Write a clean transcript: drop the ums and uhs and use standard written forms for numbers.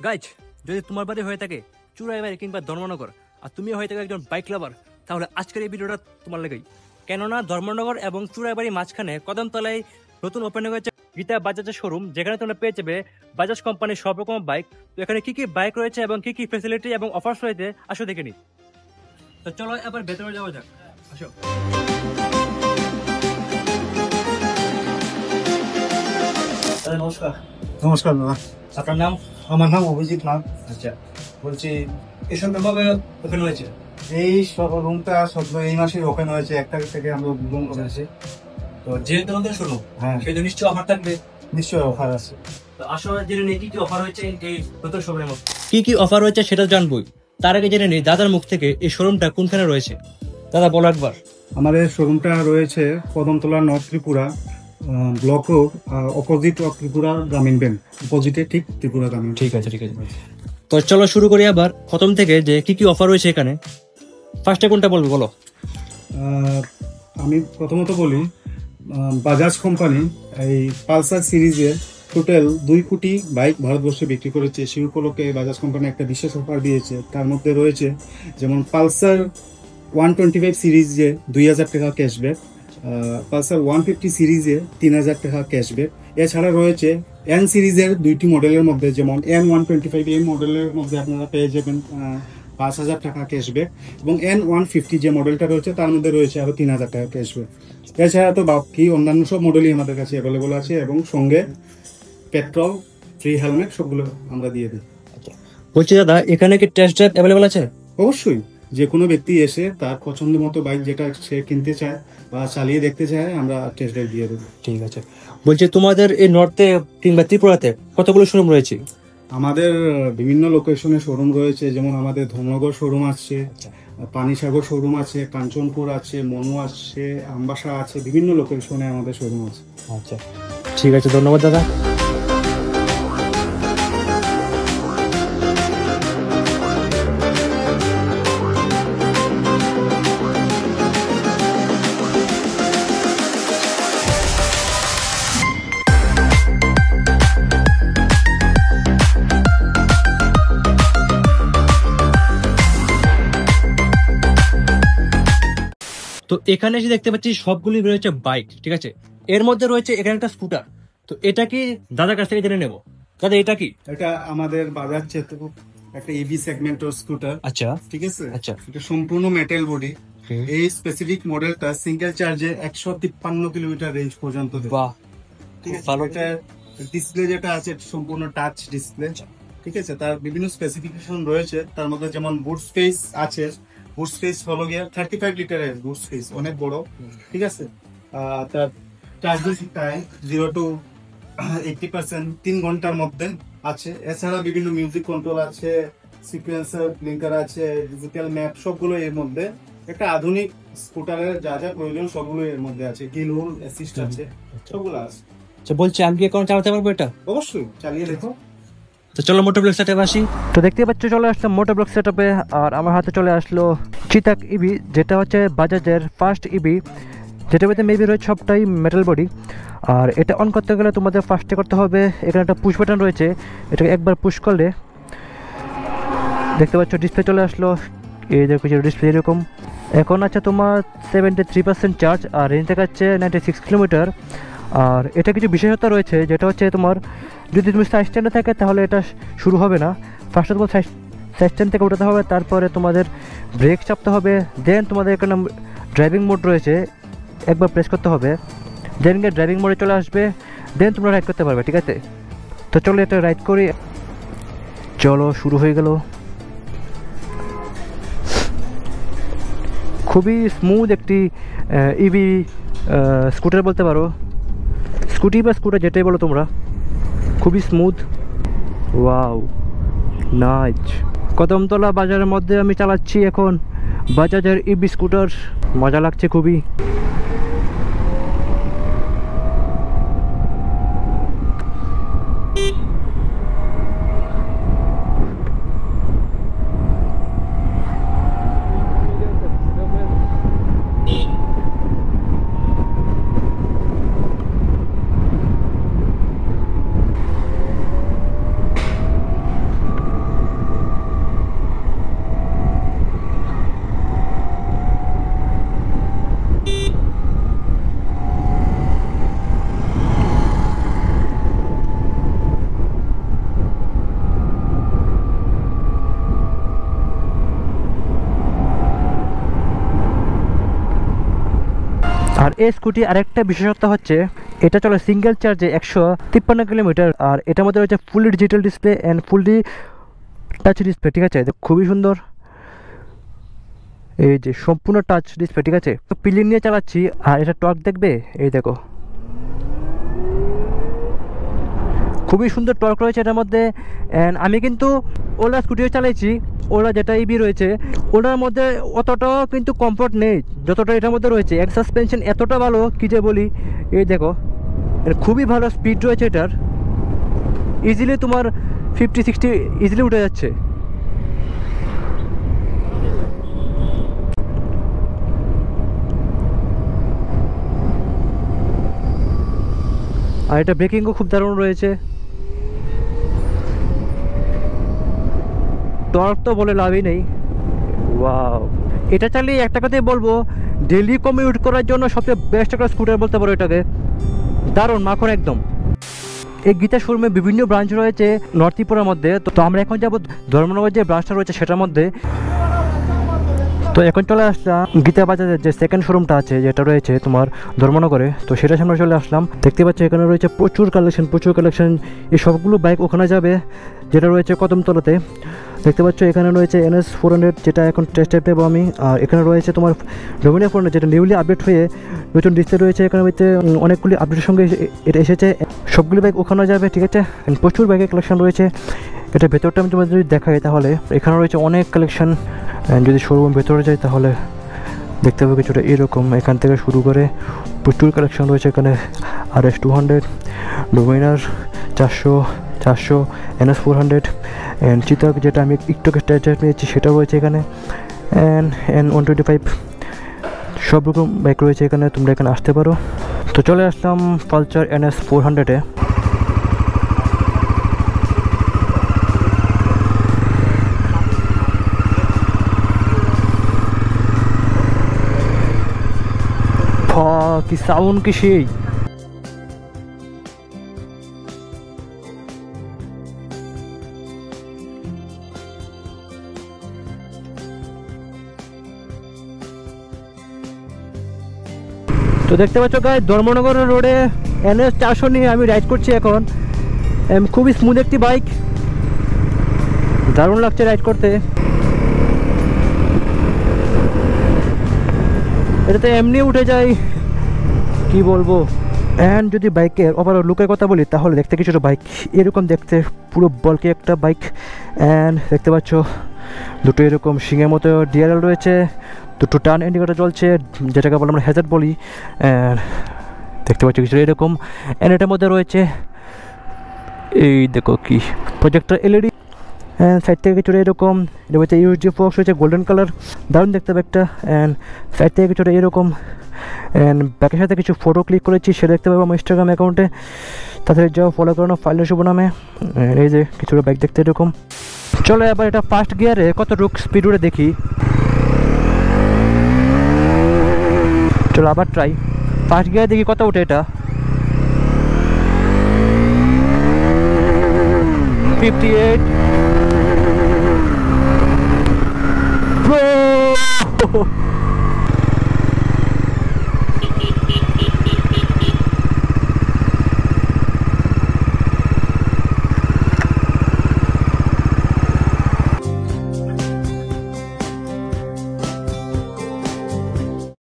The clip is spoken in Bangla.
গাইজ, যদি তোমার বাড়ি হয়ে থাকে চুরাইবাড়ি কিংবা ধর্মনগর আর তুমি হয়ে থাকে একজন বাইক লাভার, তাহলে আজকের এই ভিডিওটা তোমার লেগেই। কেননা ধর্মনগর এবং চুরাইবাড়ির মাঝখানে কদমতলায় নতুন ওপেন হয়েছে গীতা বাজাজের শোরুম, যেখানে তোমরা পেয়ে যাবে বাজাজ কোম্পানির সব রকম বাইক। তো এখানে কি কি বাইক রয়েছে এবং কি কি ফেসিলিটি এবং অফার্স রয়েছে আসো দেখে নি। তো চলো এবার ভেতরে যাওয়া যাক, আসো। নমস্কার। নমস্কার দাদা, আপনার নাম? আমার নাম অভিজিৎ নাথ। আচ্ছা, বলছি এসব ভাবে ওপেন হয়েছে? এই রুমটা সদ্য এই মাসে ওপেন হয়েছে, 1 তারিখ থেকে আমরা উদ্বোধন করেছি। তো যেহেতু আমাদের শোরুম, হ্যাঁ, সেই নিশ্চয়ই অফার থাকবে। নিশ্চয়ই অফার আছে। তো আসলে জেনে নিই কি কি অফার হয়েছে এই নতুন শোরুমের মধ্যে। কি কি অফার হয়েছে সেটা জানবই, তার আগে জেনে নিই দাদার মুখ থেকে এই শোরুমটা কোনখানে রয়েছে। দাদা বলো একবার। আমাদের শোরুমটা রয়েছে Kadamtala north Tripura block road, opposite of Tripura গ্রামীণ ব্যাংক, অপোজিটে ঠিক ত্রিপুরা গ্রামীণ। ঠিক আছে, ঠিক আছে। তো চলো শুরু করি আবার প্রথম থেকে, যে কি কি অফার রয়েছে এখানে। ফার্স্টে কোনটা বলবো বলো? আমি প্রথমত বলি, বাজাজ কোম্পানি এই পালসার সিরিজের টোটাল 2 কোটি বাইক ভারতবর্ষে বিক্রি করেছে। সেই উপলক্ষে বাজাজ কোম্পানি একটা বিশেষ অফার দিয়েছে। তার মধ্যে রয়েছে যেমন পালসার 125 সিরিজে 2000 টাকা ক্যাশব্যাক, পালসার 150 সিরিজে 3000 টাকা ক্যাশব্যাক। এছাড়া রয়েছে এন সিরিজের 2টি মডেলের মধ্যে, যেমন N125 এই মডেলের মধ্যে আপনারা পেয়ে যাবেন 5000 টাকা ক্যাশব্যাক, এবং N150 যে মডেলটা রয়েছে তার মধ্যে রয়েছে আরো 3000 টাকা ক্যাশব্যাক। এছাড়া তো বাকি অন্যান্য সব মডেলই আমাদের কাছে অ্যাভেলেবল আছে, এবং সঙ্গে পেট্রোল, ফ্রি হেলমেট সবগুলো আমরা দিয়ে দিই। বলছি দাদা, এখানে কি টেস্ট ড্রাইভ অ্যাভেলেবল আছে? অবশ্যই, যে কোনো ব্যক্তি এসে তার পছন্দ মতো বাইক যেটা সে কিনতে চায় বা চালিয়ে দেখতে চায়, আমরা টেস্ট ড্রাইভ দিয়ে দেবো। ঠিক আছে। বলছি তোমাদের এই নর্থে কিংবা ত্রিপুরাতে কতগুলো শোরুম রয়েছে? আমাদের বিভিন্ন লোকেশনে শোরুম রয়েছে, যেমন আমাদের ধর্মনগর শোরুম আছে, পানিসাগর শোরুম আছে, কাঞ্চনপুর আছে, মনু আছে, আমবাসা আছে, বিভিন্ন লোকেশনে আমাদের শোরুম আছে। আচ্ছা, ঠিক আছে, ধন্যবাদ দাদা। তো এখানে এসে দেখতে পাচ্ছি সবগুলি রয়েছে বাইক, ঠিক আছে। এর মধ্যে রয়েছে এখানে একটা স্কুটার। তো এটা কি দাদার কাছ থেকে জেনে নেবো। দাদা এটা কি? এটা আমাদের বাজার চেতক একটা ইভি সেগমেন্টের স্কুটার। আচ্ছা, ঠিক আছে। আচ্ছা, এটা সম্পূর্ণ মেটাল বডি। এই স্পেসিফিক মডেলটা সিঙ্গেল চার্জে 153 কিলোমিটার রেঞ্জ পর্যন্ত দেয়। বাহ, ঠিক আছে। এটা ডিসপ্লে যেটা আছে সম্পূর্ণ টাচ ডিসপ্লে। ঠিক আছে। তার বিভিন্ন স্পেসিফিকেশন রয়েছে, তার মধ্যে যেমন বুট স্পেস আছে। বুট স্পেস হলো গিয়ে 35 লিটারের বুট স্পেস, অনেক বড়। ঠিক আছে। তার চার্জিং টাইম 0 to 80% 3 ঘন্টার মধ্যে আছে। এছাড়া বিভিন্ন মিউজিক কন্ট্রোল আছে, সিকোয়েন্সার ব্লিঙ্কার আছে, ডিজিটাল ম্যাপ, সবগুলো এর মধ্যে। একটা আধুনিক স্কুটারের যা যা প্রয়োজন সবগুলো এর মধ্যে আছে। গিল হুইল অ্যাসিস্ট আছে, সবগুলো আছে। আচ্ছা, বলছি আমি কি এখন চালাতে পারবো এটা? অবশ্যই, চালিয়ে দেখো। তো চলো মোটরব্লক সেটআপে আসি। তো দেখতে পাচ্ছ চলে আসলাম মোটরব্লক সেটআপে, আর আমার হাতে চলে আসলো চিতাক ইবি, যেটা হচ্ছে বাজাজের ফার্স্ট ইবি, যেটার মধ্যে মেবি রয়েছে সবটাই মেটাল বডি। আর এটা অন করতে গেলে তোমাদের ফার্স্টে করতে হবে, এখানে একটা পুশ বাটন রয়েছে, এটাকে একবার পুশ করলে দেখতে পাচ্ছ ডিসপ্লে চলে আসলো। এই দেখো ডিসপ্লে এরকম। এখন আছে তোমার 73% চার্জ, আর রেঞ্জ দেখাচ্ছে 96 কিলোমিটার। আর এটা কিছু বিশেষত্ব রয়েছে, যেটা হচ্ছে তোমার যদি তুমি সাইড স্ট্যান্ডে থাকে তাহলে এটা শুরু হবে না। ফার্স্টে তোমার সাইড স্ট্যান্ড থেকে উঠাতে হবে, তারপরে তোমাদের ব্রেক চাপতে হবে, দেন তোমাদের এখানে ড্রাইভিং মোড রয়েছে, একবার প্রেস করতে হবে, দেন গিয়ে ড্রাইভিং মোডে চলে আসবে, দেন তোমরা রাইড করতে পারবে। ঠিক আছে। তো চলো এটা রাইড করি। চলো শুরু হয়ে গেল। খুবই স্মুথ একটি ইভি স্কুটার বলতে পারো, স্কুটি বা স্কুটার যেটাই বলো তোমরা, খুবই স্মুথ। Wow, nice. কদমতলা বাজারের মধ্যে আমি চালাচ্ছি এখন বাজাজের ইভি স্কুটার, মজা লাগছে খুবই। এই স্কুটি আরেকটা বিশেষত্ব হচ্ছে এটা চলে সিঙ্গেল চার্জে 153 কিলোমিটার, আর এটার মধ্যে রয়েছে fully digital display and fully touch display, ঠিক আছে, খুবই সুন্দর। এই যে সম্পূর্ণ টাচ ডিসপ্লে, ঠিক আছে। তো পিলিয়ন নিয়ে চালাচ্ছি, আর এটা টর্ক দেখবে, এই দেখো খুবই সুন্দর টর্ক রয়েছে এটার মধ্যে। অ্যান্ড আমি কিন্তু ওলা স্কুটিও চালাইছি, ওলা যেটা ইবি রয়েছে ওটার মধ্যে অতটাও কিন্তু কমফোর্ট নেই যতটা এটার মধ্যে রয়েছে। এক সাসপেনশন এতটা ভালো কী যে বলি, এই দেখো খুবই ভালো স্পিড রয়েছে এটার, ইজিলি তোমার 50-60 ইজিলি উঠে যাচ্ছে। আর এটা ব্রেকিংও খুব দারুণ রয়েছে। টর্ক তো বলে লাভই নেই। ওয়াও, এটা চালিয়ে একটা কথাই বলবো, ডেলি কমিউট করার জন্য সবচেয়ে বেস্ট একটা স্কুটার বলতে পারো এটাকে, দারুণ মাখন একদম। এই গীতা শোরুমে বিভিন্ন ব্রাঞ্চ রয়েছে নর্থ ত্রিপুরার মধ্যে, তো আমরা এখন যাবো ধর্মনগর যে ব্রাঞ্চটা রয়েছে সেটার মধ্যে। তো এখন চলে আসলাম গীতা বাজারের যে সেকেন্ড শোরুমটা আছে যেটা রয়েছে তোমার ধর্মনগরে, তো সেটার সামনে চলে আসলাম। দেখতে পাচ্ছি এখানে রয়েছে প্রচুর কালেকশন, এই সবগুলো বাইক ওখানে যাবে যেটা রয়েছে কদমতলাতে। দেখতে পাচ্ছ এখানে রয়েছে NS 400 যেটা এখন টেস্ট ড্রাইভ দেবো আমি, আর এখানে রয়েছে তোমার ডোমিনিয়া 400 যেটা নিউলি আপডেট হয়ে নতুন ডিসপ্লে রয়েছে। এখানে রয়েছে অনেকগুলি আপডেটের সঙ্গে এটা এসেছে, সবগুলি বাইক ওখানে যাবে, ঠিক আছে। প্রচুর বাইকের কালেকশন রয়েছে। এটা ভেতরটা আমি তোমাদের যদি দেখাই তাহলে এখানে রয়েছে অনেক কালেকশন। যদি শোরুম ভেতরে যাই তাহলে দেখতে পাবো কিছুটা এরকম, এখান থেকে শুরু করে প্রচুর কালেকশন রয়েছে এখানে। RS 200, ডোমিনার 400, NS 400 অ্যান্ড চিতাক যেটা আমি একটু টেস্ট নিয়েছি সেটাও রয়েছে এখানে, অ্যান্ড N125 সব রকম বাইক রয়েছে এখানে, তোমরা এখানে আসতে পারো। তো চলে আসলাম পালসার NS 400-এ। কি সাউন্ড কি সেই! তো দেখতে পাচ্ছ গাইস, ধর্মনগর রোডে NS 400 নিয়ে আমি রাইড করছি এখন। খুবই স্মুথ একটি বাইক, দারুণ লাগছে রাইড করতে। এটাতে এমনি উঠে যায়, কি বলবো। অ্যান্ড যদি বাইকের ওভারঅল লুকের কথা বলি তাহলে দেখতে কিছুটা বাইক এরকম দেখতে, পুরো বলকে একটা বাইক। অ্যান্ড দেখতে পাচ্ছ দুটো এরকম শিঙের মতো DRL রয়েছে, দুটো টার্ন ইন্ডিকেটর চলছে যেটাকে বলে আমরা হ্যাজার্ড বলি। অ্যান্ড দেখতে পাচ্ছ কিছুটা এরকম। অ্যান্ড এটার মধ্যে রয়েছে এই দেখো কি প্রজেক্টর LED, অ্যান্ড সাইড থেকে কিছুটা এরকম। এটা হচ্ছে USB ফক্স রয়েছে গোল্ডেন কালার, দারুণ দেখতে হবে একটা। অ্যান্ড সাইড থেকে কিছুটা এরকম। অ্যান্ড ব্যাকের সাথে কিছু ফটো ক্লিক করেছি সেটা দেখতে পাবো আমার ইনস্টাগ্রাম অ্যাকাউন্টে, তাদের যাও ফলো করানো ফাইল শুভ নামে। এই যে কিছুটা বাইক দেখতে এরকম। চলো এবার এটা ফার্স্ট গিয়ারে কতটুক স্পিড উঠে দেখি। চলো আবার ট্রাই, ফার্স্ট গিয়ারে দেখি কত উঠে এটা। 58।